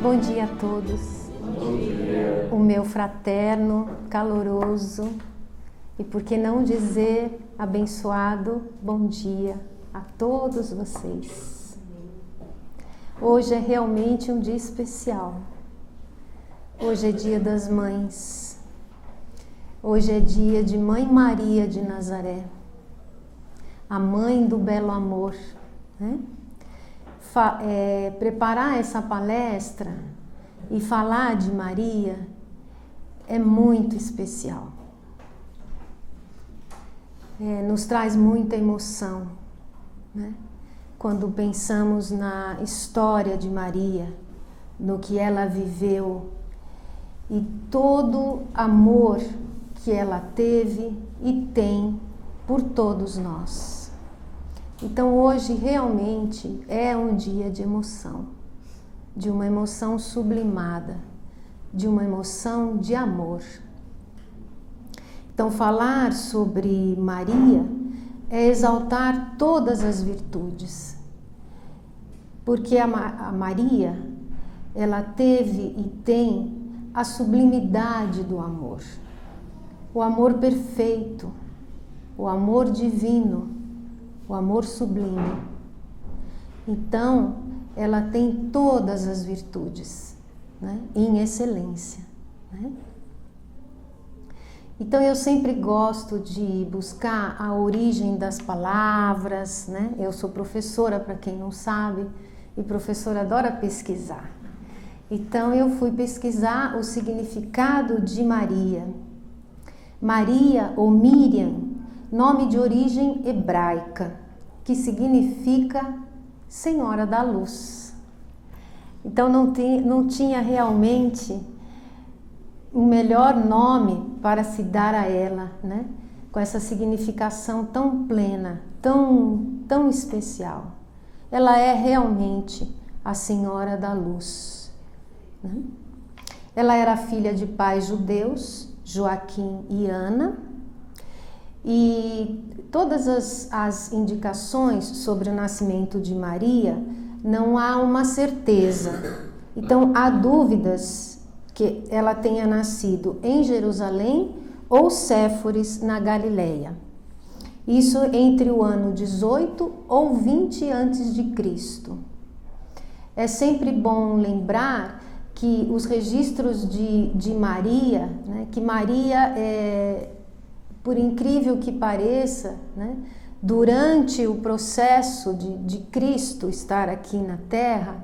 Bom dia a todos. Bom dia. O meu fraterno, caloroso e por que não dizer abençoado bom dia a todos vocês. Hoje é realmente um dia especial. Hoje é dia das mães. Hoje é dia de Mãe Maria de Nazaré, a mãe do belo amor, né? Preparar essa palestra e falar de Maria é muito especial. Nos traz muita emoção, né? Quando pensamos na história de Maria, no que ela viveu e todo amor que ela teve e tem por todos nós. Então hoje realmente é um dia de emoção, de uma emoção sublimada, de uma emoção de amor. Então falar sobre Maria é exaltar todas as virtudes, porque a Maria, ela teve e tem a sublimidade do amor, o amor perfeito, o amor divino, o amor sublime. Então, ela tem todas as virtudes, né, em excelência, né? Então, eu sempre gosto de buscar a origem das palavras, né? Eu sou professora, para quem não sabe, e professora adora pesquisar. Então, eu fui pesquisar o significado de Maria. Maria ou Miriam, nome de origem hebraica, que significa Senhora da Luz. Então não tinha realmente um melhor nome para se dar a ela, né? Com essa significação tão plena, tão especial. Ela é realmente a Senhora da Luz, né? Ela era filha de pais judeus, Joaquim e Ana, e todas as indicações sobre o nascimento de Maria, não há uma certeza. Então, há dúvidas que ela tenha nascido em Jerusalém ou Séforis, na Galileia. Isso entre o ano 18 ou 20 antes de Cristo. É sempre bom lembrar que os registros de Maria, né, que Maria por incrível que pareça, né, durante o processo de Cristo estar aqui na Terra,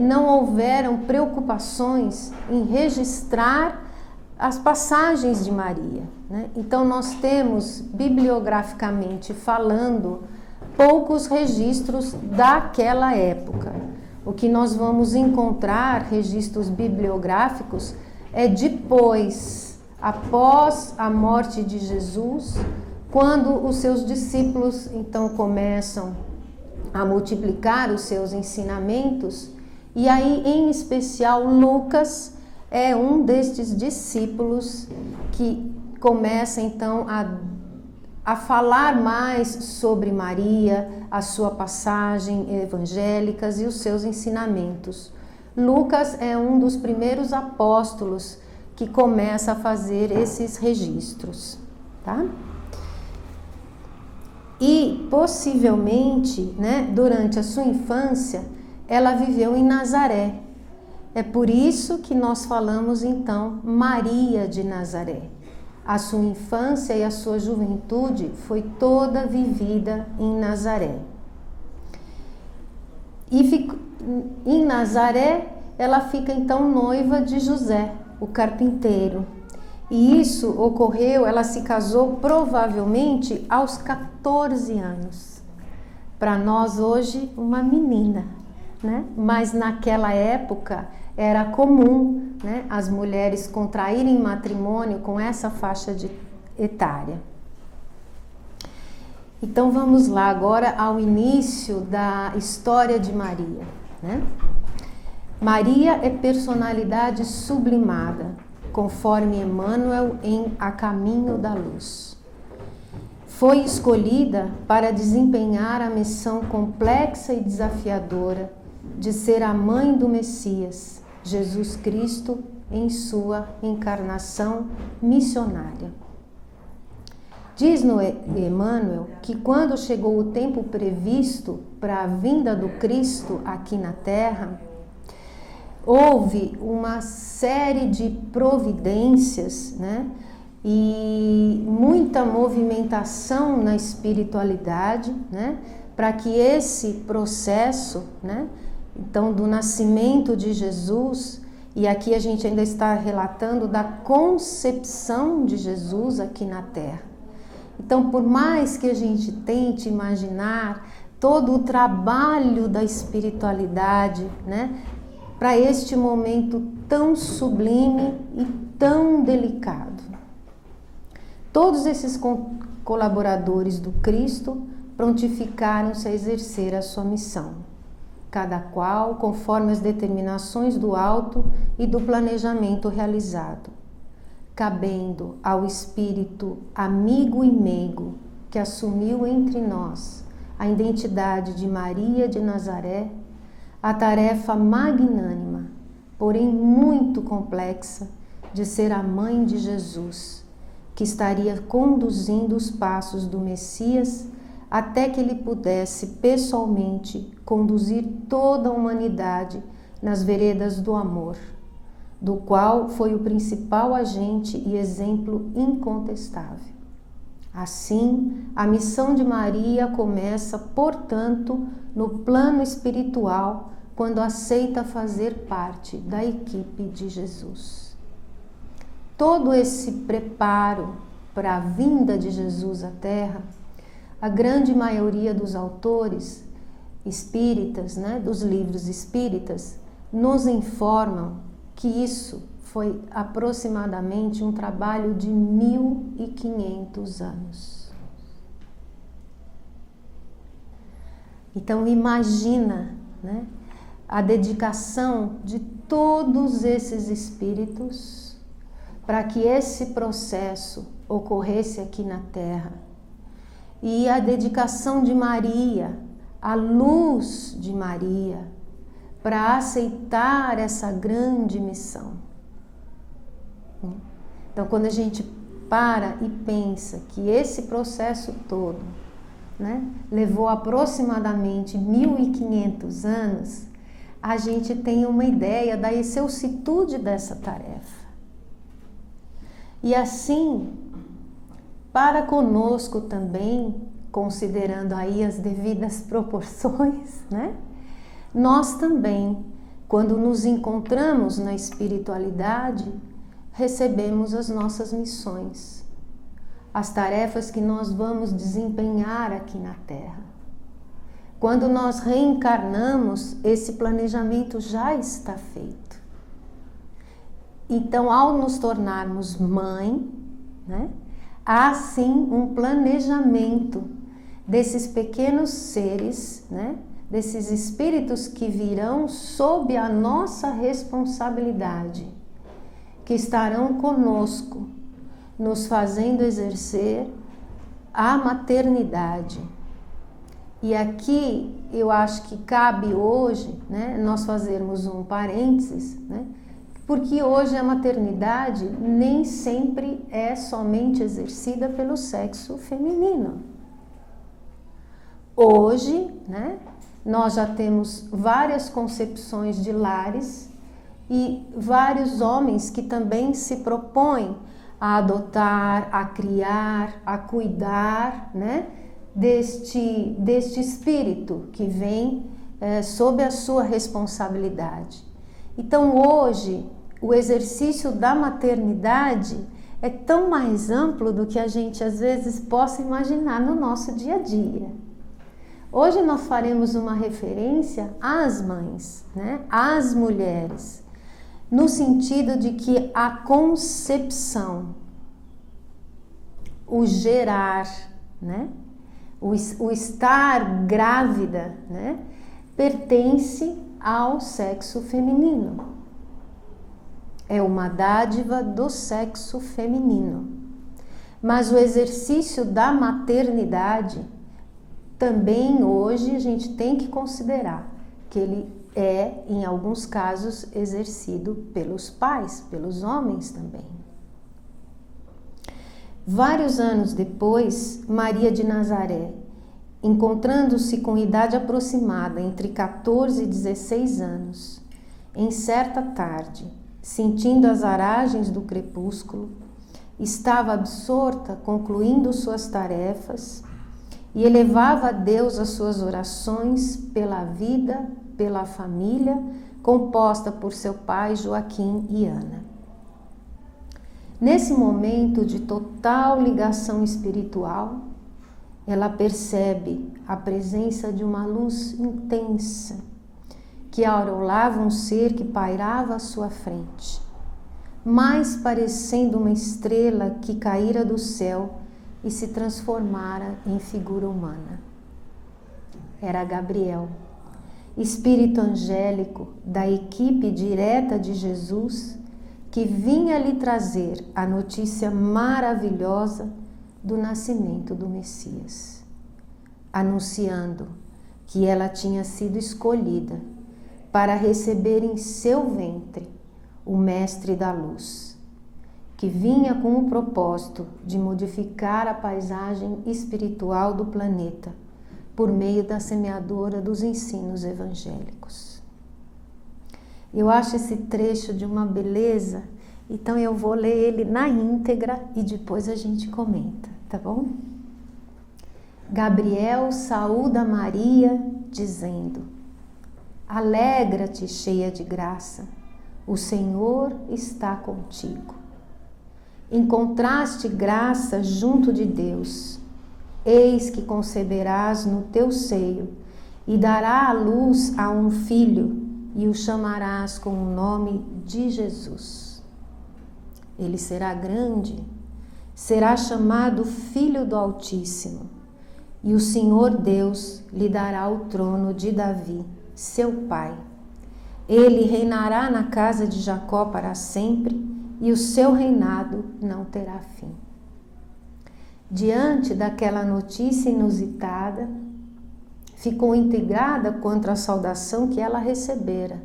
não houveram preocupações em registrar as passagens de Maria, né? Então nós temos, bibliograficamente falando, poucos registros daquela época. O que nós vamos encontrar, registros bibliográficos, é depois, após a morte de Jesus, quando os seus discípulos então começam a multiplicar os seus ensinamentos, e aí em especial Lucas é um destes discípulos que começa então a falar mais sobre Maria, a sua passagem evangélicas e os seus ensinamentos. Lucas é um dos primeiros apóstolos que começa a fazer esses registros, tá? E possivelmente, né, durante a sua infância, ela viveu em Nazaré. É por isso que nós falamos então Maria de Nazaré. A sua infância e a sua juventude foi toda vivida em Nazaré. E em Nazaré, ela fica então noiva de José, o carpinteiro. E isso ocorreu, ela se casou provavelmente aos 14 anos. Para nós hoje, uma menina, né? Mas naquela época era comum, né, as mulheres contraírem matrimônio com essa faixa etária. Então vamos lá agora ao início da história de Maria, né? Maria é personalidade sublimada, conforme Emmanuel em A Caminho da Luz. Foi escolhida para desempenhar a missão complexa e desafiadora de ser a mãe do Messias, Jesus Cristo, em sua encarnação missionária. Diz-nos Emmanuel que quando chegou o tempo previsto para a vinda do Cristo aqui na Terra, houve uma série de providências, né? E muita movimentação na espiritualidade, né? Para que esse processo, né? Então, do nascimento de Jesus, e aqui a gente ainda está relatando da concepção de Jesus aqui na Terra. Então, por mais que a gente tente imaginar todo o trabalho da espiritualidade, né? Para este momento tão sublime e tão delicado. Todos esses colaboradores do Cristo prontificaram-se a exercer a sua missão, cada qual conforme as determinações do alto e do planejamento realizado, cabendo ao Espírito amigo e meigo que assumiu entre nós a identidade de Maria de Nazaré, a tarefa magnânima, porém muito complexa, de ser a mãe de Jesus, que estaria conduzindo os passos do Messias até que ele pudesse pessoalmente conduzir toda a humanidade nas veredas do amor, do qual foi o principal agente e exemplo incontestável. Assim, a missão de Maria começa, portanto, no plano espiritual, quando aceita fazer parte da equipe de Jesus. Todo esse preparo para a vinda de Jesus à Terra, a grande maioria dos autores espíritas, né, dos livros espíritas, nos informam que isso foi aproximadamente um trabalho de 1500 anos. Então imagina, né, a dedicação de todos esses espíritos para que esse processo ocorresse aqui na Terra. E a dedicação de Maria, a luz de Maria, para aceitar essa grande missão. Então, quando a gente para e pensa que esse processo todo, né, levou aproximadamente 1500 anos, a gente tem uma ideia da excelsitude dessa tarefa. E assim, para conosco também, considerando aí as devidas proporções, né, nós também, quando nos encontramos na espiritualidade, recebemos as nossas missões, as tarefas que nós vamos desempenhar aqui na Terra. Quando nós reencarnamos, esse planejamento já está feito. Então, ao nos tornarmos mãe, né, há sim um planejamento desses pequenos seres, né, desses espíritos que virão sob a nossa responsabilidade, que estarão conosco, nos fazendo exercer a maternidade. E aqui eu acho que cabe hoje, né, nós fazermos um parênteses, né, porque hoje a maternidade nem sempre é somente exercida pelo sexo feminino. Hoje, né, nós já temos várias concepções de lares e vários homens que também se propõem a adotar, a criar, a cuidar, né, deste espírito que vem sob a sua responsabilidade. Então hoje o exercício da maternidade é tão mais amplo do que a gente às vezes possa imaginar no nosso dia a dia. Hoje nós faremos uma referência às mães, né, às mulheres, no sentido de que a concepção, o gerar, né, o estar grávida, né, pertence ao sexo feminino. É uma dádiva do sexo feminino. Mas o exercício da maternidade também hoje a gente tem que considerar que ele é, em alguns casos, exercido pelos pais, pelos homens também. Vários anos depois, Maria de Nazaré, encontrando-se com idade aproximada, entre 14 e 16 anos, em certa tarde, sentindo as aragens do crepúsculo, estava absorta concluindo suas tarefas e elevava a Deus as suas orações pela vida, pela família, composta por seu pai Joaquim e Ana. Nesse momento de total ligação espiritual, ela percebe a presença de uma luz intensa que aureolava um ser que pairava à sua frente, mais parecendo uma estrela que caíra do céu e se transformara em figura humana. Era Gabriel, espírito angélico da equipe direta de Jesus, que vinha lhe trazer a notícia maravilhosa do nascimento do Messias, anunciando que ela tinha sido escolhida para receber em seu ventre o Mestre da Luz, que vinha com o propósito de modificar a paisagem espiritual do planeta por meio da semeadora dos ensinos evangélicos. Eu acho esse trecho de uma beleza, então eu vou ler ele na íntegra e depois a gente comenta, tá bom? Gabriel saúda Maria, dizendo: Alegra-te, cheia de graça, o Senhor está contigo. Encontraste graça junto de Deus. Eis que conceberás no teu seio e dará à luz a um filho e o chamarás com o nome de Jesus. Ele será grande, será chamado Filho do Altíssimo, e o Senhor Deus lhe dará o trono de Davi, seu pai. Ele reinará na casa de Jacó para sempre, e o seu reinado não terá fim. Diante daquela notícia inusitada, ficou intrigada quanto à saudação que ela recebera,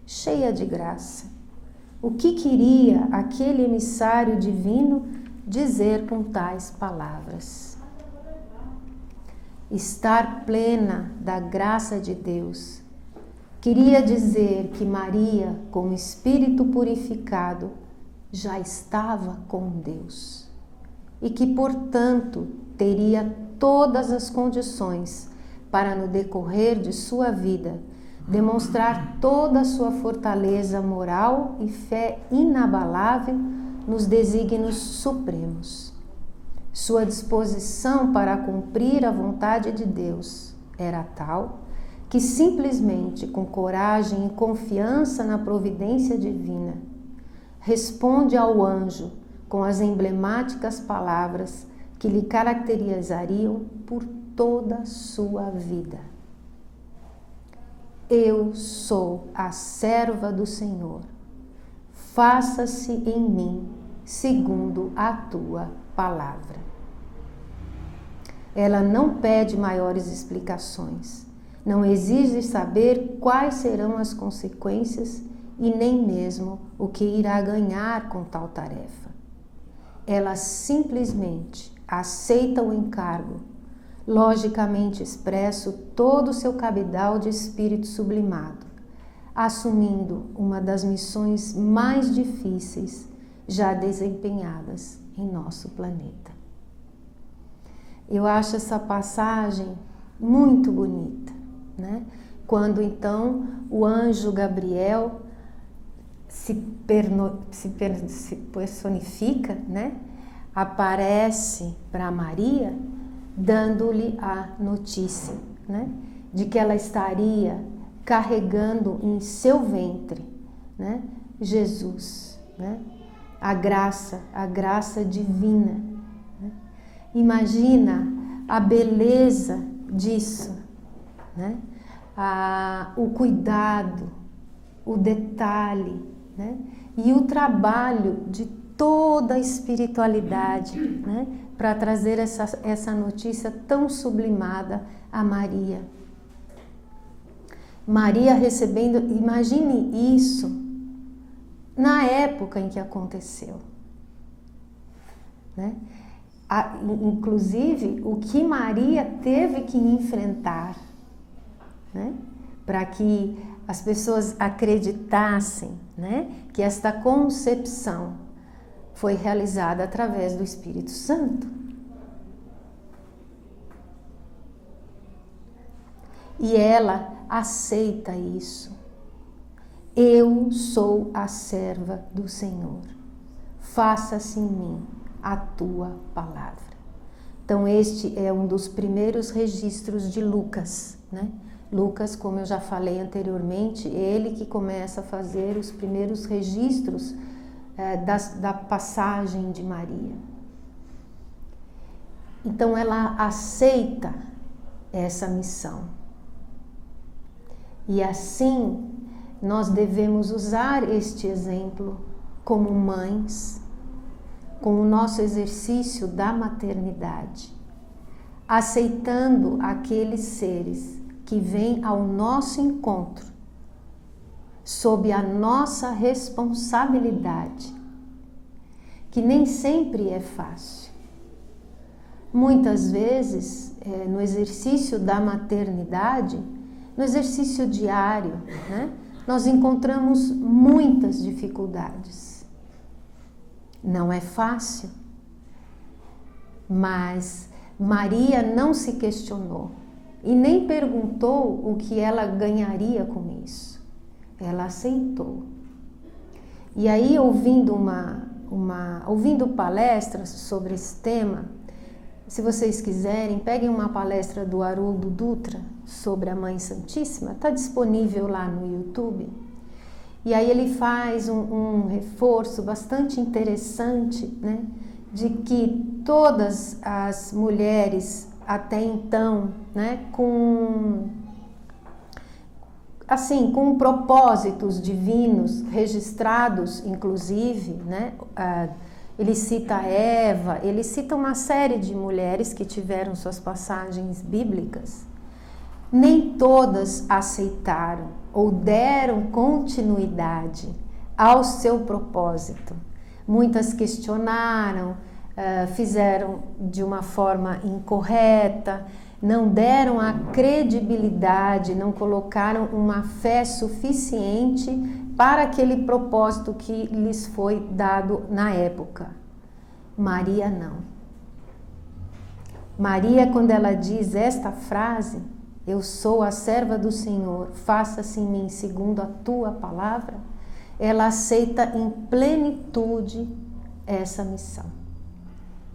cheia de graça. O que queria aquele emissário divino dizer com tais palavras? Estar plena da graça de Deus queria dizer que Maria, como espírito purificado, já estava com Deus e que, portanto, teria todas as condições para, no decorrer de sua vida, demonstrar toda a sua fortaleza moral e fé inabalável nos desígnios supremos. Sua disposição para cumprir a vontade de Deus era tal que, simplesmente com coragem e confiança na providência divina, responde ao anjo com as emblemáticas palavras que lhe caracterizariam por toda a sua vida. Eu sou a serva do Senhor. Faça-se em mim segundo a tua palavra. Ela não pede maiores explicações, não exige saber quais serão as consequências e nem mesmo o que irá ganhar com tal tarefa. Ela simplesmente aceita o encargo, logicamente expresso todo o seu cabedal de espírito sublimado, assumindo uma das missões mais difíceis já desempenhadas em nosso planeta. Eu acho essa passagem muito bonita, né? Quando então o anjo Gabriel se personifica, né? Aparece para Maria, dando-lhe a notícia, né? De que ela estaria carregando em seu ventre, né? Jesus, né? A graça divina, né? Imagina a beleza disso, né? O cuidado, o detalhe, né? E o trabalho de toda a espiritualidade, né? Para trazer essa notícia tão sublimada a Maria. Maria recebendo, imagine isso na época em que aconteceu, né? Inclusive o que Maria teve que enfrentar, né? Para que as pessoas acreditassem, né? Que esta concepção foi realizada através do Espírito Santo. E ela aceita isso. Eu sou a serva do Senhor. Faça-se em mim a tua palavra. Então este é um dos primeiros registros de Lucas, né? Lucas, como eu já falei anteriormente, ele que começa a fazer os primeiros registros da passagem de Maria. Então ela aceita essa missão. E assim nós devemos usar este exemplo como mães, com o nosso exercício da maternidade, aceitando aqueles seres que vêm ao nosso encontro, sob a nossa responsabilidade, que nem sempre é fácil. Muitas vezes, no exercício da maternidade, no exercício diário, né, nós encontramos muitas dificuldades. Não é fácil, mas Maria não se questionou e nem perguntou o que ela ganharia com isso. Ela aceitou. E aí, ouvindo palestras sobre esse tema, se vocês quiserem, peguem uma palestra do Haroldo Dutra sobre a Mãe Santíssima, está disponível lá no YouTube. E aí ele faz um reforço bastante interessante, né, de que todas as mulheres até então, né, com propósitos divinos registrados, inclusive, né, ele cita Eva, ele cita uma série de mulheres que tiveram suas passagens bíblicas. Nem todas aceitaram ou deram continuidade ao seu propósito. Muitas questionaram, fizeram de uma forma incorreta, não deram a credibilidade, não colocaram uma fé suficiente para aquele propósito que lhes foi dado na época. Maria não. Maria, quando ela diz esta frase, eu sou a serva do Senhor, faça-se em mim segundo a tua palavra, ela aceita em plenitude essa missão.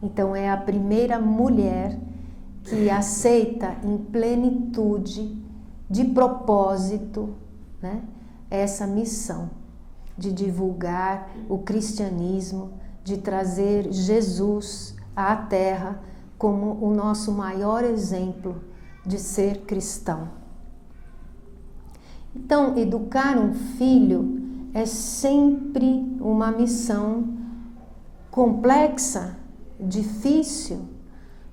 Então é a primeira mulher que aceita em plenitude de propósito, né, essa missão de divulgar o cristianismo, de trazer Jesus à Terra como o nosso maior exemplo de ser cristão. Então, educar um filho é sempre uma missão complexa, difícil,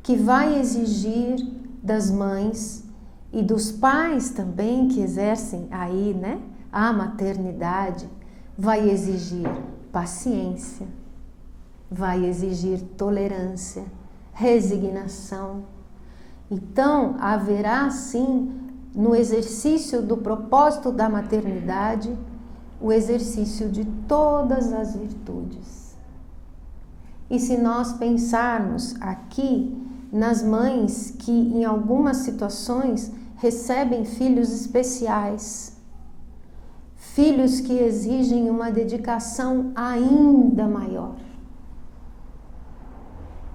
que vai exigir das mães e dos pais também que exercem aí, né, a maternidade, vai exigir paciência, vai exigir tolerância, resignação. Então, haverá sim, no exercício do propósito da maternidade, o exercício de todas as virtudes. E se nós pensarmos aqui nas mães que em algumas situações recebem filhos especiais, filhos que exigem uma dedicação ainda maior.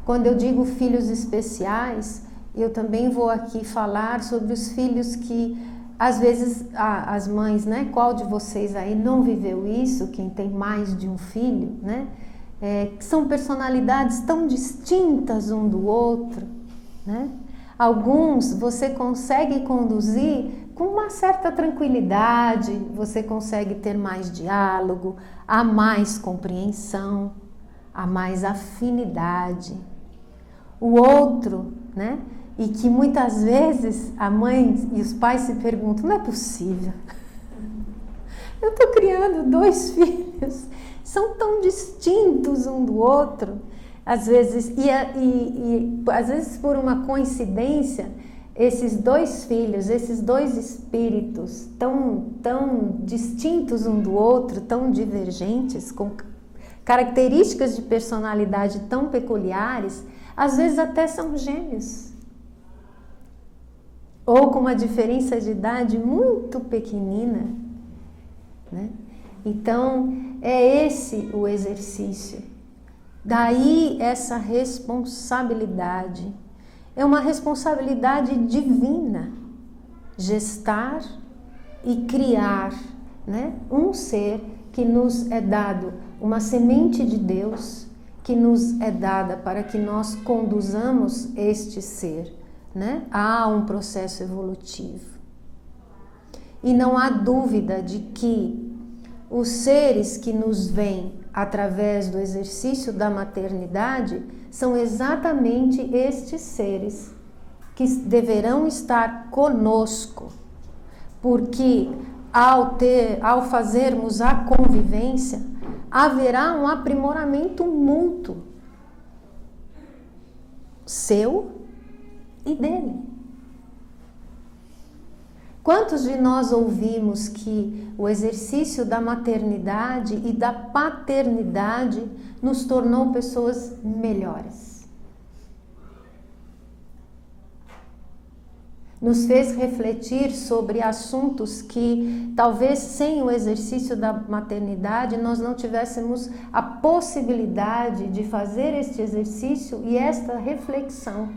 Quando eu digo filhos especiais, eu também vou aqui falar sobre os filhos que, às vezes, as mães, né? Qual de vocês aí não viveu isso? Quem tem mais de um filho, né? Que são personalidades tão distintas um do outro, né? Alguns você consegue conduzir com uma certa tranquilidade, você consegue ter mais diálogo, há mais compreensão, há mais afinidade. O outro, né, e que muitas vezes a mãe e os pais se perguntam, não é possível, eu estou criando 2 filhos, são tão distintos um do outro, às vezes, às vezes por uma coincidência, esses 2 filhos, esses 2 espíritos tão distintos um do outro, tão divergentes, com características de personalidade tão peculiares, às vezes até são gêmeos. Ou com uma diferença de idade muito pequenina, né? Então, é esse o exercício. Daí essa responsabilidade. É uma responsabilidade divina. Gestar e criar, né? Um ser que nos é dado, uma semente de Deus que nos é dada para que nós conduzamos este ser, né, a um processo evolutivo. E não há dúvida de que os seres que nos vêm através do exercício da maternidade são exatamente estes seres que deverão estar conosco, porque ao fazermos a convivência, haverá um aprimoramento mútuo seu e dele. Quantos de nós ouvimos que o exercício da maternidade e da paternidade nos tornou pessoas melhores? Nos fez refletir sobre assuntos que talvez sem o exercício da maternidade nós não tivéssemos a possibilidade de fazer este exercício e esta reflexão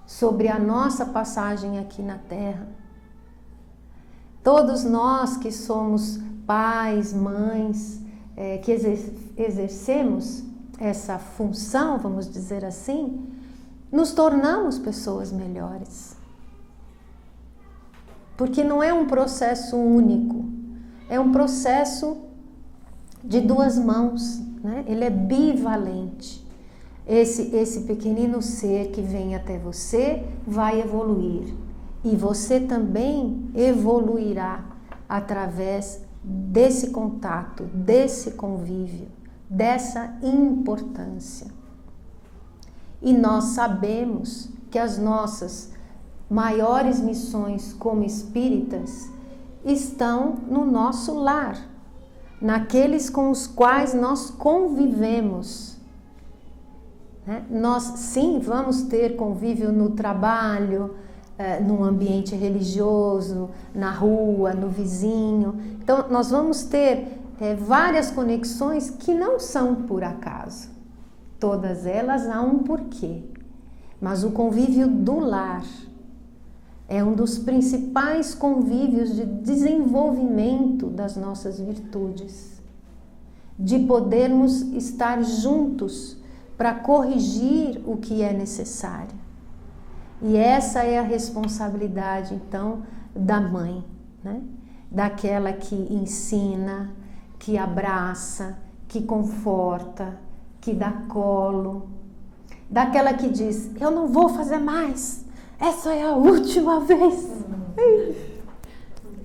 sobre a nossa passagem aqui na Terra. Todos nós que somos pais, mães, que exercemos essa função, vamos dizer assim, nos tornamos pessoas melhores. Porque não é um processo único, é um processo de 2 mãos, né? Ele é bivalente. Esse pequenino ser que vem até você vai evoluir. E você também evoluirá através desse contato, desse convívio, dessa importância. E nós sabemos que as nossas maiores missões como espíritas estão no nosso lar, naqueles com os quais nós convivemos. Nós sim vamos ter convívio no trabalho, no ambiente religioso, na rua, no vizinho. Então nós vamos ter várias conexões que não são por acaso. Todas elas há um porquê. Mas o convívio do lar é um dos principais convívios de desenvolvimento das nossas virtudes, de podermos estar juntos para corrigir o que é necessário. E essa é a responsabilidade, então, da mãe, né? Daquela que ensina, que abraça, que conforta, que dá colo, daquela que diz, eu não vou fazer mais, essa é a última vez.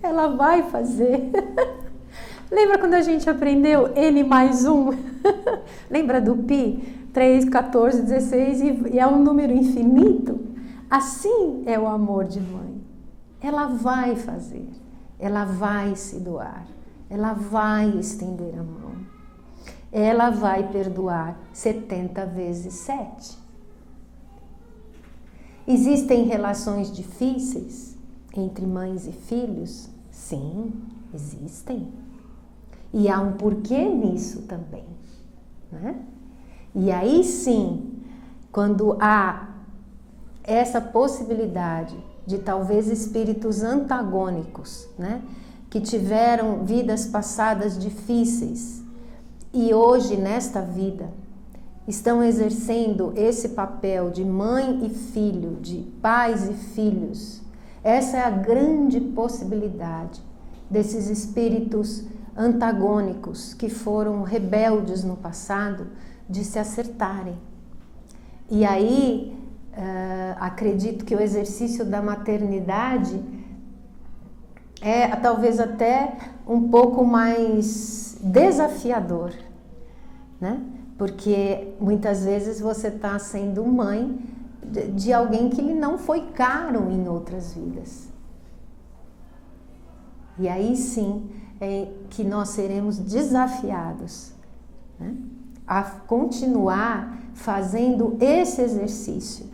Ela vai fazer. Lembra quando a gente aprendeu N mais 1? Lembra do Pi? 3, 14, 16 e é um número infinito. Assim é o amor de mãe. Ela vai fazer, ela vai se doar, ela vai estender a mão. Ela vai perdoar 70 vezes 7. Existem relações difíceis entre mães e filhos? Sim, existem. E há um porquê nisso também, né? E aí sim, quando há essa possibilidade de talvez espíritos antagônicos, né, que tiveram vidas passadas difíceis e hoje nesta vida estão exercendo esse papel de mãe e filho, de pais e filhos. Essa é a grande possibilidade desses espíritos antagônicos que foram rebeldes no passado de se acertarem. E aí acredito que o exercício da maternidade é talvez até um pouco mais desafiador, né? Porque muitas vezes você está sendo mãe de alguém que lhe não foi caro em outras vidas. E aí sim é que nós seremos desafiados, né, a continuar fazendo esse exercício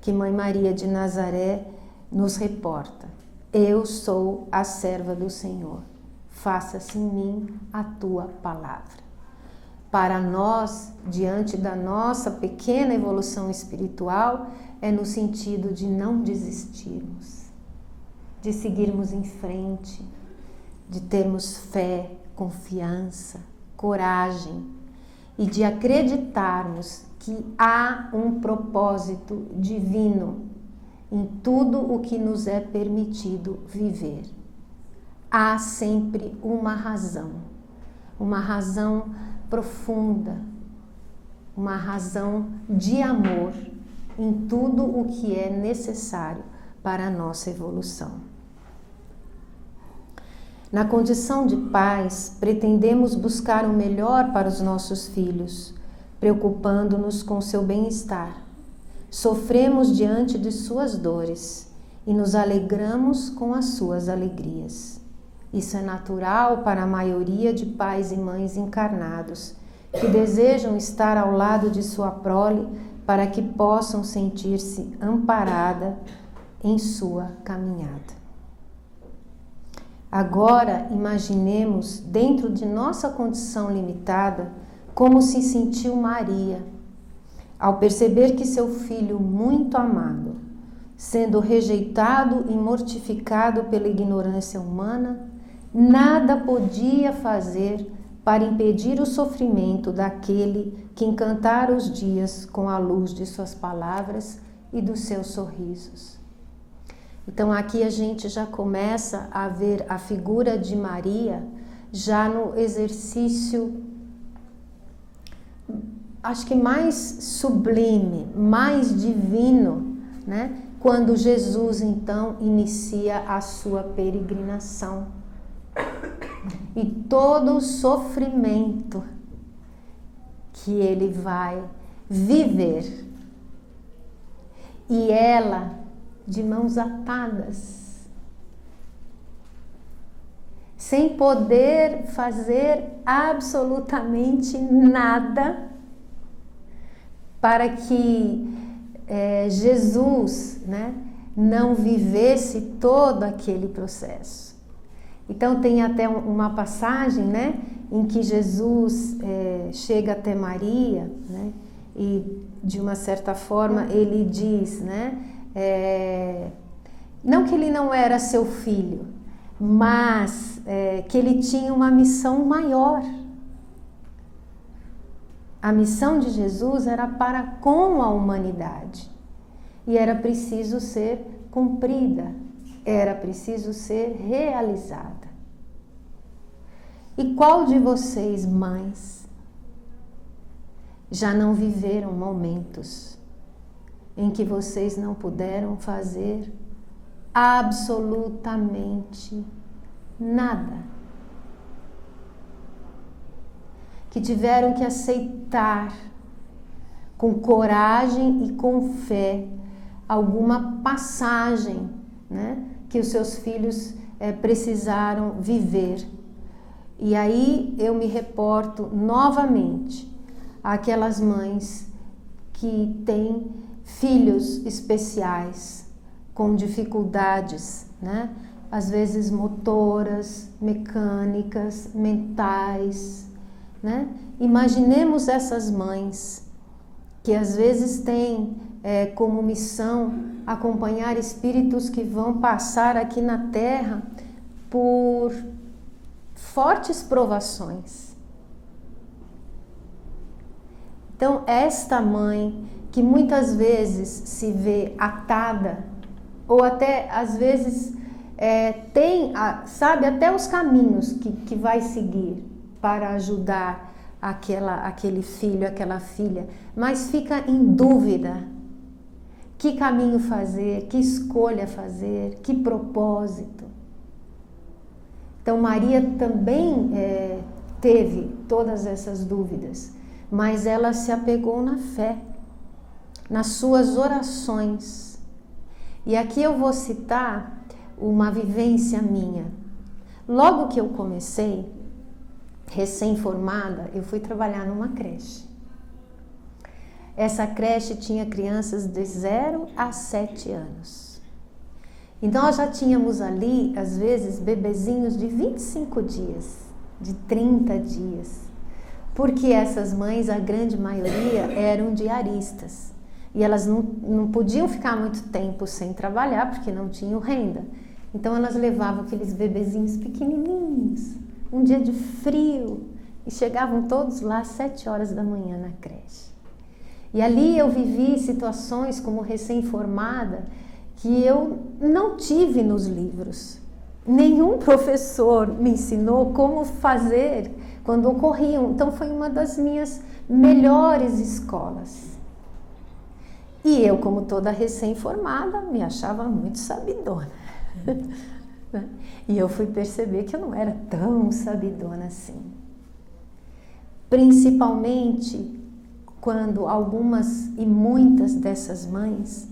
que Mãe Maria de Nazaré nos reporta. Eu sou a serva do Senhor, faça-se em mim a tua palavra. Para nós, diante da nossa pequena evolução espiritual, é no sentido de não desistirmos, de seguirmos em frente, de termos fé, confiança, coragem e de acreditarmos que há um propósito divino em tudo o que nos é permitido viver. Há sempre uma razão profunda, uma razão de amor em tudo o que é necessário para a nossa evolução. Na condição de pais, pretendemos buscar o melhor para os nossos filhos, preocupando-nos com seu bem-estar. Sofremos diante de suas dores e nos alegramos com as suas alegrias. Isso é natural para a maioria de pais e mães encarnados, que desejam estar ao lado de sua prole para que possam sentir-se amparada em sua caminhada. Agora, imaginemos, dentro de nossa condição limitada, como se sentiu Maria, ao perceber que seu filho muito amado, sendo rejeitado e mortificado pela ignorância humana, nada podia fazer para impedir o sofrimento daquele que encantara os dias com a luz de suas palavras e dos seus sorrisos. Então aqui a gente já começa a ver a figura de Maria já no exercício, acho que mais sublime, mais divino, né? Quando Jesus então inicia a sua peregrinação. E todo o sofrimento que ele vai viver. E ela de mãos atadas, sem poder fazer absolutamente nada para que Jesus, né, não vivesse todo aquele processo. Então tem até uma passagem, né, em que Jesus chega até Maria, né, e de uma certa forma ele diz, né, não que ele não era seu filho, mas que ele tinha uma missão maior. A missão de Jesus era para com a humanidade e era preciso ser cumprida, era preciso ser realizada. E qual de vocês, mães, já não viveram momentos em que vocês não puderam fazer absolutamente nada? Que tiveram que aceitar com coragem e com fé alguma passagem, né, que os seus filhos precisaram viver. E aí eu me reporto novamente àquelas mães que têm filhos especiais com dificuldades, né, às vezes motoras, mecânicas, mentais, né? Imaginemos essas mães que às vezes têm como missão acompanhar espíritos que vão passar aqui na Terra por fortes provações. Então, esta mãe que muitas vezes se vê atada, ou até às vezes tem, sabe, até os caminhos que vai seguir para ajudar aquele filho, aquela filha, mas fica em dúvida. que caminho fazer, que escolha fazer, que propósito. Então Maria também teve todas essas dúvidas, mas ela se apegou na fé, nas suas orações. E aqui eu vou citar uma vivência minha. Logo que eu comecei, recém-formada, eu fui trabalhar numa creche. Essa creche tinha crianças de 0 a 7 anos. E nós já tínhamos ali, às vezes, bebezinhos de 25 dias, de 30 dias. Porque essas mães, a grande maioria, eram diaristas. E elas não podiam ficar muito tempo sem trabalhar, porque não tinham renda. Então elas levavam aqueles bebezinhos pequenininhos, um dia de frio, e chegavam todos lá às 7 horas da manhã na creche. E ali eu vivi situações como recém-formada que eu não tive nos livros. Nenhum professor me ensinou como fazer quando ocorriam. Então foi uma das minhas melhores escolas. E eu, como toda recém-formada, me achava muito sabidona. E eu fui perceber que eu não era tão sabidona assim. Principalmente quando algumas e muitas dessas mães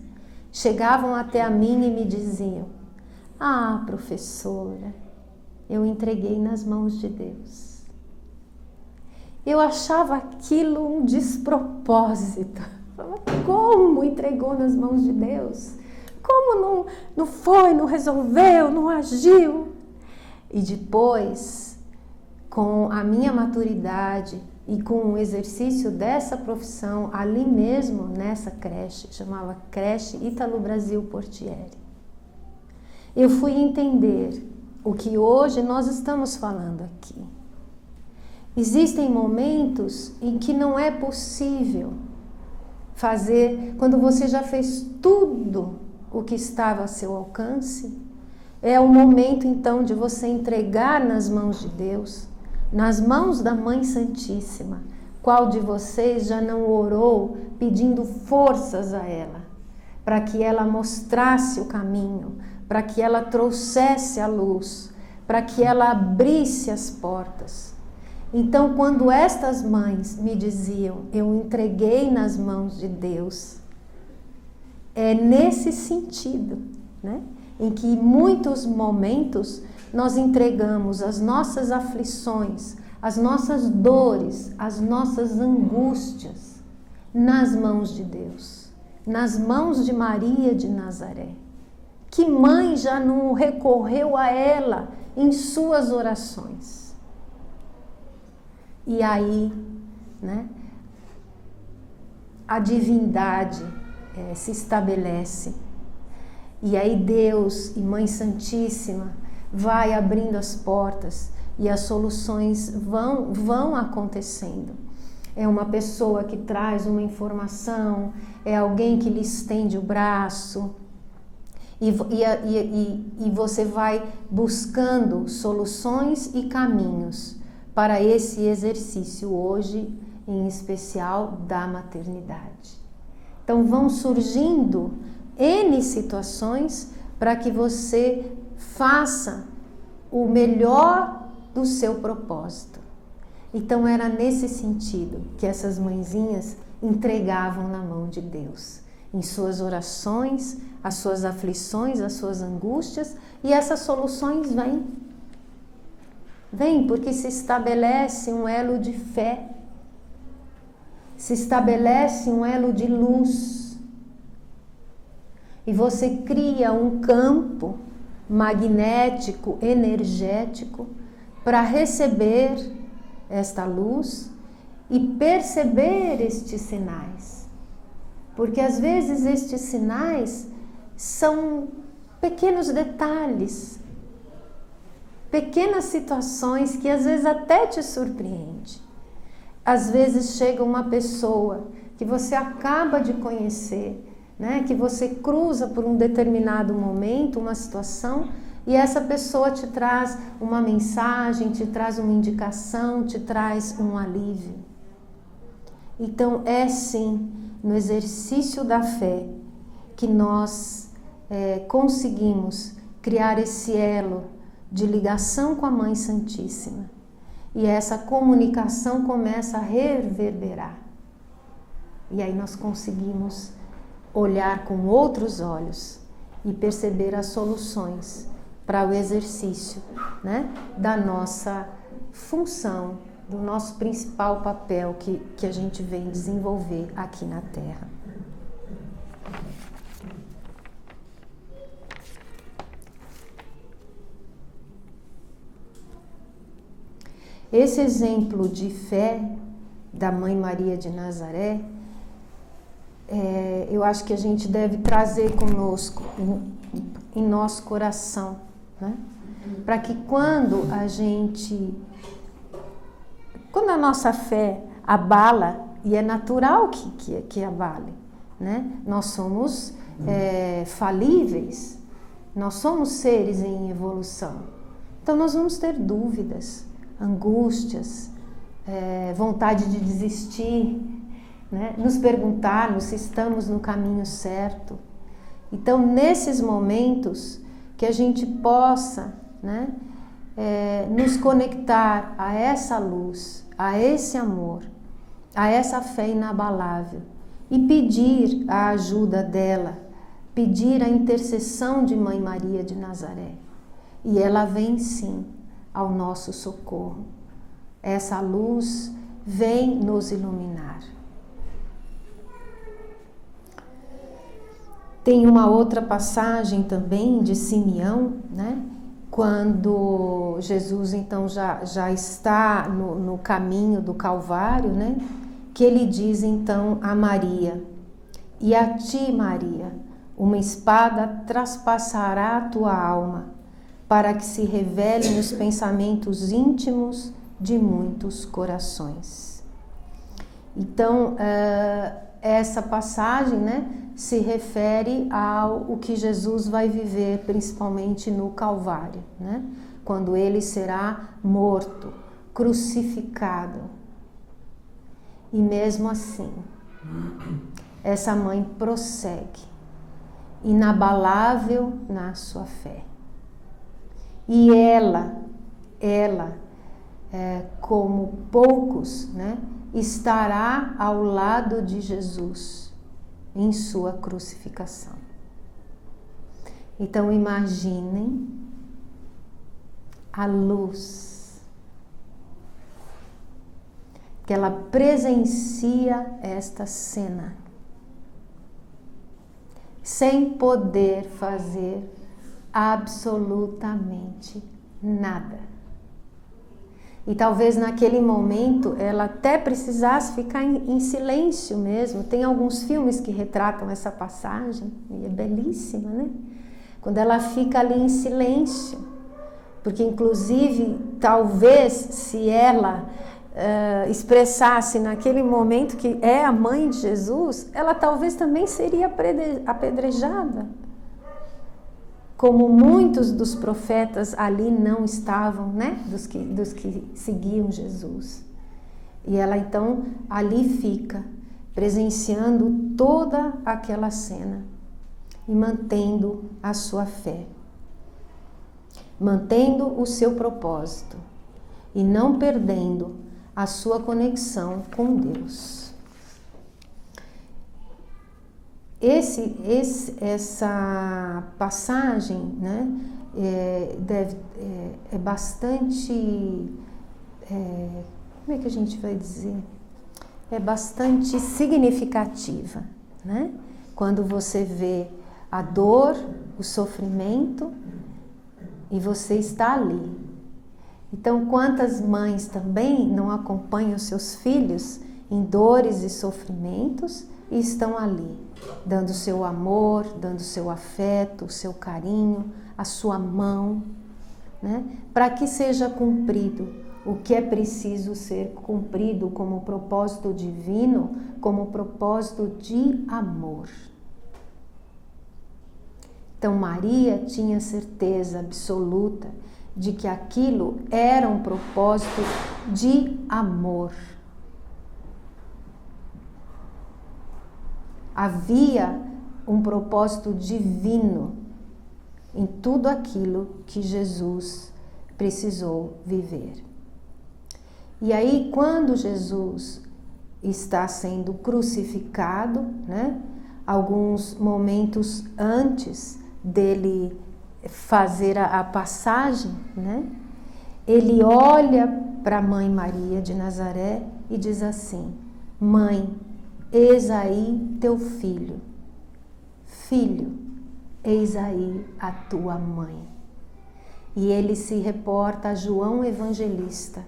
chegavam até a mim e me diziam: ah, professora, eu entreguei nas mãos de Deus. Eu achava aquilo um despropósito. Como entregou nas mãos de Deus? Como não foi, não resolveu, não agiu? E depois, com a minha maturidade e com o exercício dessa profissão, ali mesmo nessa creche, chamava Creche Ítalo Brasil Portieri, eu fui entender o que hoje nós estamos falando aqui. Existem momentos em que não é possível fazer, quando você já fez tudo o que estava a seu alcance, é o momento então de você entregar nas mãos de Deus, nas mãos da Mãe Santíssima. Qual de vocês já não orou pedindo forças a ela, para que ela mostrasse o caminho, para que ela trouxesse a luz, para que ela abrisse as portas? Então, quando estas mães me diziam, eu entreguei nas mãos de Deus, é nesse sentido, né? Em que em muitos momentos nós entregamos as nossas aflições, as nossas dores, as nossas angústias nas mãos de Deus, nas mãos de Maria de Nazaré. Que mãe já não recorreu a ela em suas orações? E aí, né, a divindade se estabelece. E aí Deus e Mãe Santíssima vai abrindo as portas e as soluções vão acontecendo. É uma pessoa que traz uma informação, é alguém que lhe estende o braço, e você vai buscando soluções e caminhos para esse exercício hoje, em especial da maternidade. Então vão surgindo N situações para que você faça o melhor do seu propósito. Então era nesse sentido que essas mãezinhas entregavam na mão de Deus, em suas orações, as suas aflições, as suas angústias, e essas soluções vem porque se estabelece um elo de fé, se estabelece um elo de luz, e você cria um campo magnético, energético, para receber esta luz e perceber estes sinais. Porque às vezes estes sinais são pequenos detalhes, pequenas situações que às vezes até te surpreende. Às vezes chega uma pessoa que você acaba de conhecer, né, que você cruza por um determinado momento, uma situação, e essa pessoa te traz uma mensagem, te traz uma indicação, te traz um alívio. Então é sim no exercício da fé que nós conseguimos criar esse elo de ligação com a Mãe Santíssima. E essa comunicação começa a reverberar. E aí nós conseguimos olhar com outros olhos e perceber as soluções para o exercício, né, da nossa função, do nosso principal papel que a gente vem desenvolver aqui na Terra. Esse exemplo de fé da Mãe Maria de Nazaré, eu acho que a gente deve trazer conosco, em nosso coração, né? Para que quando a nossa fé abala, e é natural que abale, né? Nós somos falíveis, nós somos seres em evolução, então nós vamos ter dúvidas, angústias, vontade de desistir, né? Nos perguntarmos se estamos no caminho certo. Então, nesses momentos, que a gente possa, né, nos conectar a essa luz, a esse amor, a essa fé inabalável e pedir a ajuda dela, pedir a intercessão de Mãe Maria de Nazaré. E ela vem sim ao nosso socorro. Essa luz vem nos iluminar. Tem uma outra passagem também de Simeão, né? Quando Jesus então já está no caminho do Calvário, né? Que ele diz então a Maria: e a ti, Maria, uma espada traspassará a tua alma, para que se revelem os pensamentos íntimos de muitos corações. Então, essa passagem, né, se refere ao que Jesus vai viver, principalmente no Calvário, né, quando ele será morto, crucificado. E mesmo assim, essa mãe prossegue, inabalável na sua fé. E ela, como poucos, né, estará ao lado de Jesus em sua crucificação. Então imaginem a luz que ela presencia esta cena, sem poder fazer absolutamente nada. E talvez naquele momento ela até precisasse ficar em silêncio mesmo. Tem alguns filmes que retratam essa passagem, e é belíssima, né? Quando ela fica ali em silêncio, porque inclusive talvez se ela expressasse naquele momento que é a mãe de Jesus, ela talvez também seria apedrejada. Como muitos dos profetas ali não estavam, né? Dos que seguiam Jesus. E ela então ali fica, presenciando toda aquela cena e mantendo a sua fé, mantendo o seu propósito e não perdendo a sua conexão com Deus. Essa passagem, né, é bastante, como é que a gente vai dizer? É bastante significativa, né? Quando você vê a dor, o sofrimento e você está ali. Então, quantas mães também não acompanham seus filhos em dores e sofrimentos e estão ali, dando seu amor, dando seu afeto, o seu carinho, a sua mão, né? Para que seja cumprido o que é preciso ser cumprido como propósito divino, como propósito de amor. Então Maria tinha certeza absoluta de que aquilo era um propósito de amor. Havia um propósito divino em tudo aquilo que Jesus precisou viver. E aí, quando Jesus está sendo crucificado, né, alguns momentos antes dele fazer a passagem, né, ele olha para a mãe Maria de Nazaré e diz assim: Mãe, eis aí teu filho. Filho, eis aí a tua mãe. E ele se reporta a João Evangelista,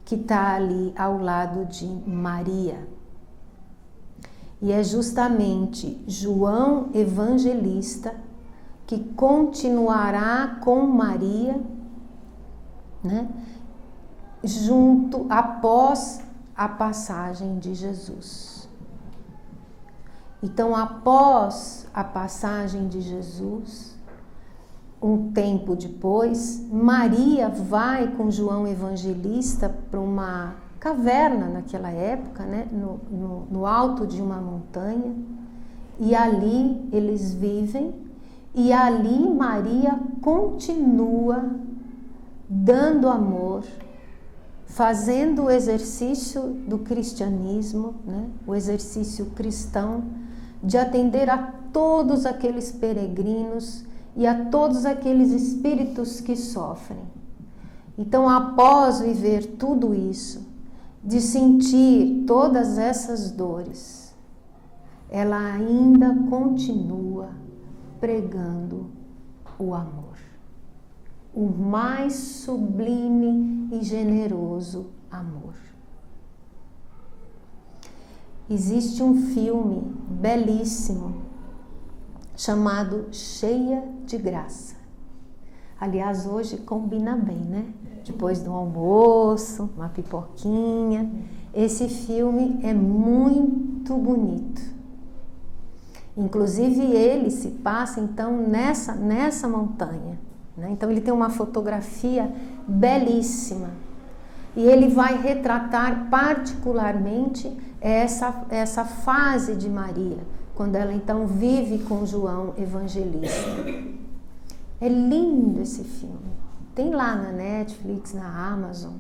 que está ali ao lado de Maria. E é justamente João Evangelista que continuará com Maria, né, junto após a passagem de Jesus. Então, após a passagem de Jesus, um tempo depois, Maria vai com João Evangelista para uma caverna naquela época, né, no alto de uma montanha, e ali eles vivem, e ali Maria continua dando amor, fazendo o exercício do cristianismo, né, o exercício cristão, de atender a todos aqueles peregrinos e a todos aqueles espíritos que sofrem. Então, após viver tudo isso, de sentir todas essas dores, ela ainda continua pregando o amor, o mais sublime e generoso amor. Existe um filme belíssimo chamado Cheia de Graça. Aliás, hoje combina bem, né? Depois do almoço, uma pipoquinha. Esse filme é muito bonito. Inclusive, ele se passa, então, nessa montanha, né? Então, ele tem uma fotografia belíssima. E ele vai retratar particularmente essa fase de Maria, quando ela então vive com João Evangelista. É lindo esse filme. Tem lá na Netflix, na Amazon.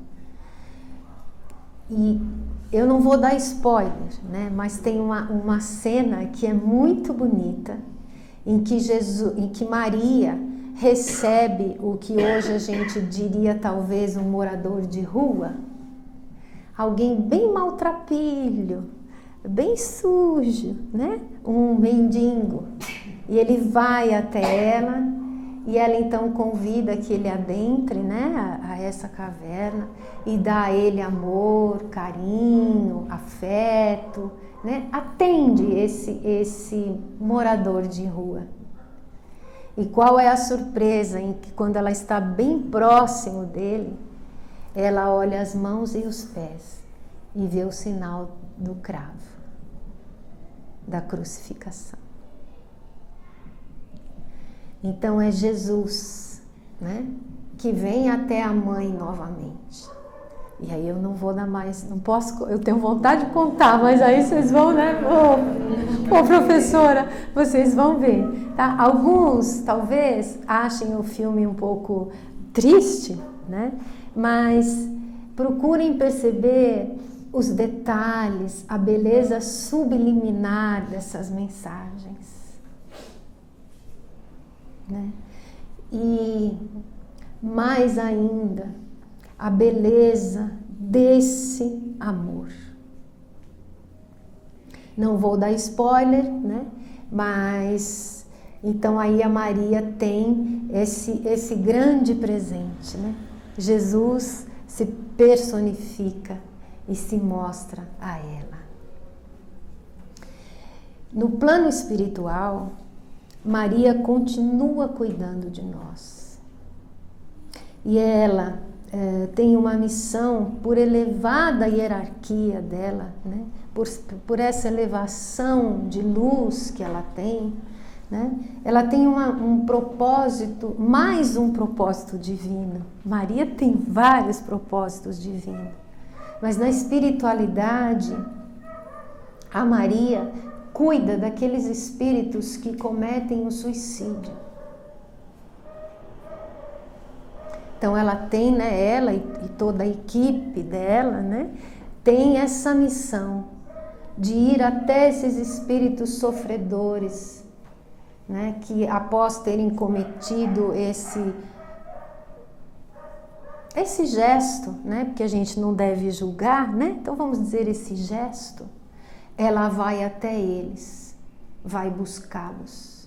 E eu não vou dar spoiler, né? Mas tem uma cena que é muito bonita, em que Maria recebe o que hoje a gente diria talvez um morador de rua, alguém bem maltrapilho, bem sujo, né? Um mendigo. E ele vai até ela e ela então convida que ele adentre, né, a essa caverna e dá a ele amor, carinho, afeto, né? Atende esse morador de rua. E qual é a surpresa em que quando ela está bem próximo dele, ela olha as mãos e os pés e vê o sinal do cravo, da crucificação. Então é Jesus, né, que vem até a mãe novamente. E aí eu não vou dar mais, não posso, eu tenho vontade de contar, mas aí vocês vão, né? Ô, professora, vocês vão ver, tá? Alguns talvez achem o filme um pouco triste, né? Mas procurem perceber os detalhes, a beleza subliminar dessas mensagens, né? E mais ainda, a beleza desse amor. Não vou dar spoiler, né? Mas então aí a Maria tem esse grande presente, né? Jesus se personifica e se mostra a ela. No plano espiritual, Maria continua cuidando de nós. E ela tem uma missão, por elevada hierarquia dela, né? Por essa elevação de luz que ela tem, né? Ela tem um propósito, mais um propósito divino. Maria tem vários propósitos divinos, mas na espiritualidade, a Maria cuida daqueles espíritos que cometem o suicídio. Então ela tem, né, ela e toda a equipe dela, né, tem essa missão de ir até esses espíritos sofredores, né, que após terem cometido esse gesto, né, porque a gente não deve julgar, né, então vamos dizer esse gesto, ela vai até eles, vai buscá-los.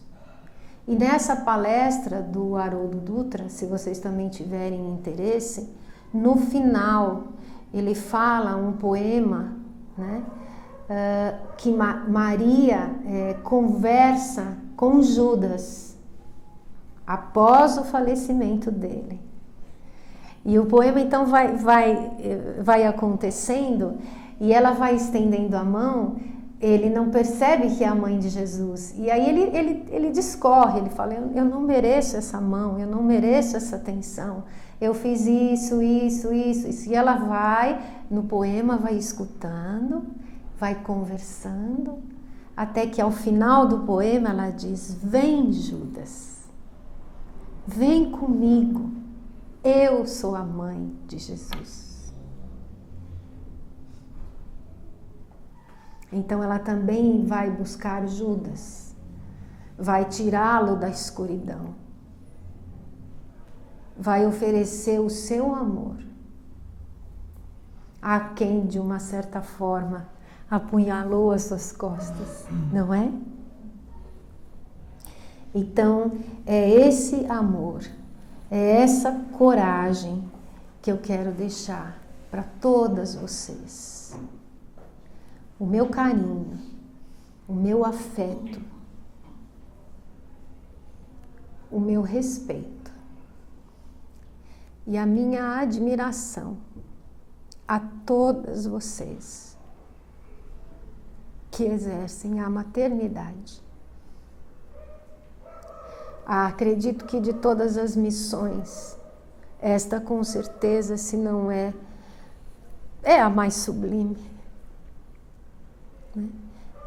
E nessa palestra do Haroldo Dutra, se vocês também tiverem interesse, no final ele fala um poema, né, que Maria conversa com Judas após o falecimento dele. E o poema então vai acontecendo e ela vai estendendo a mão. Ele não percebe que é a mãe de Jesus. E aí ele discorre, ele fala, eu não mereço essa mão, eu não mereço essa atenção. Eu fiz isso. E ela vai, no poema, vai escutando, vai conversando, até que ao final do poema ela diz, vem Judas, vem comigo, eu sou a mãe de Jesus. Então ela também vai buscar Judas, vai tirá-lo da escuridão, vai oferecer o seu amor a quem de uma certa forma apunhalou as suas costas, não é? Então é esse amor, é essa coragem que eu quero deixar para todas vocês. O meu carinho, o meu afeto, o meu respeito e a minha admiração a todas vocês que exercem a maternidade. Acredito que de todas as missões, esta com certeza, se não é a mais sublime.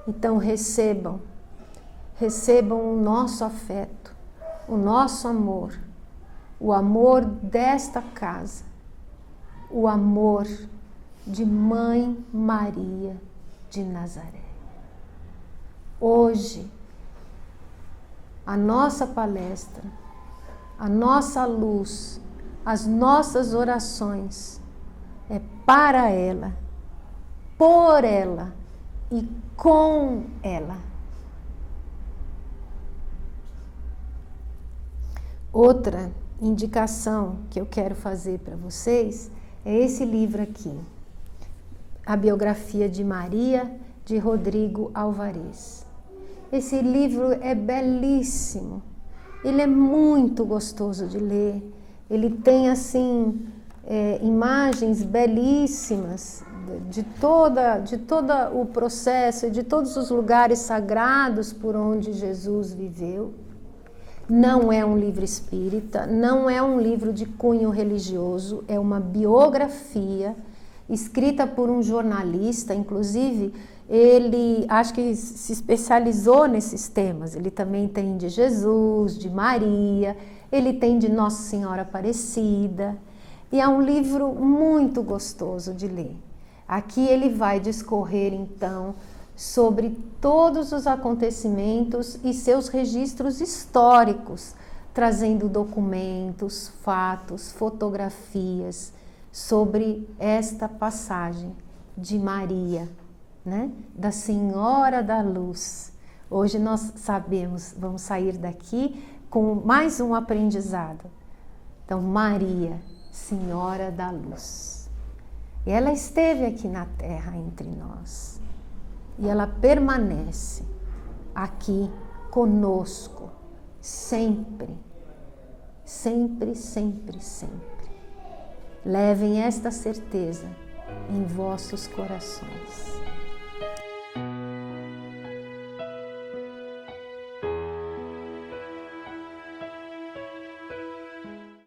Então recebam o nosso afeto, o nosso amor, o amor desta casa, o amor de Mãe Maria de Nazaré. Hoje, a nossa palestra, a nossa luz, as nossas orações é para ela, por ela e com ela. Outra indicação que eu quero fazer para vocês é esse livro aqui, A Biografia de Maria, de Rodrigo Alvarez. Esse livro é belíssimo, ele é muito gostoso de ler, ele tem assim imagens belíssimas de todo o processo, de todos os lugares sagrados por onde Jesus viveu. Não é um livro espírita, não é um livro de cunho religioso, é uma biografia escrita por um jornalista, inclusive ele acho que se especializou nesses temas. Ele também tem de Jesus, de Maria, ele tem de Nossa Senhora Aparecida, e é um livro muito gostoso de ler. Aqui ele vai discorrer então sobre todos os acontecimentos e seus registros históricos, trazendo documentos, fatos, fotografias sobre esta passagem de Maria, né? Da Senhora da Luz. Hoje nós sabemos, vamos sair daqui com mais um aprendizado. Então, Maria, Senhora da Luz. E ela esteve aqui na Terra entre nós. E ela permanece aqui conosco, sempre, sempre, sempre, sempre. Levem esta certeza em vossos corações.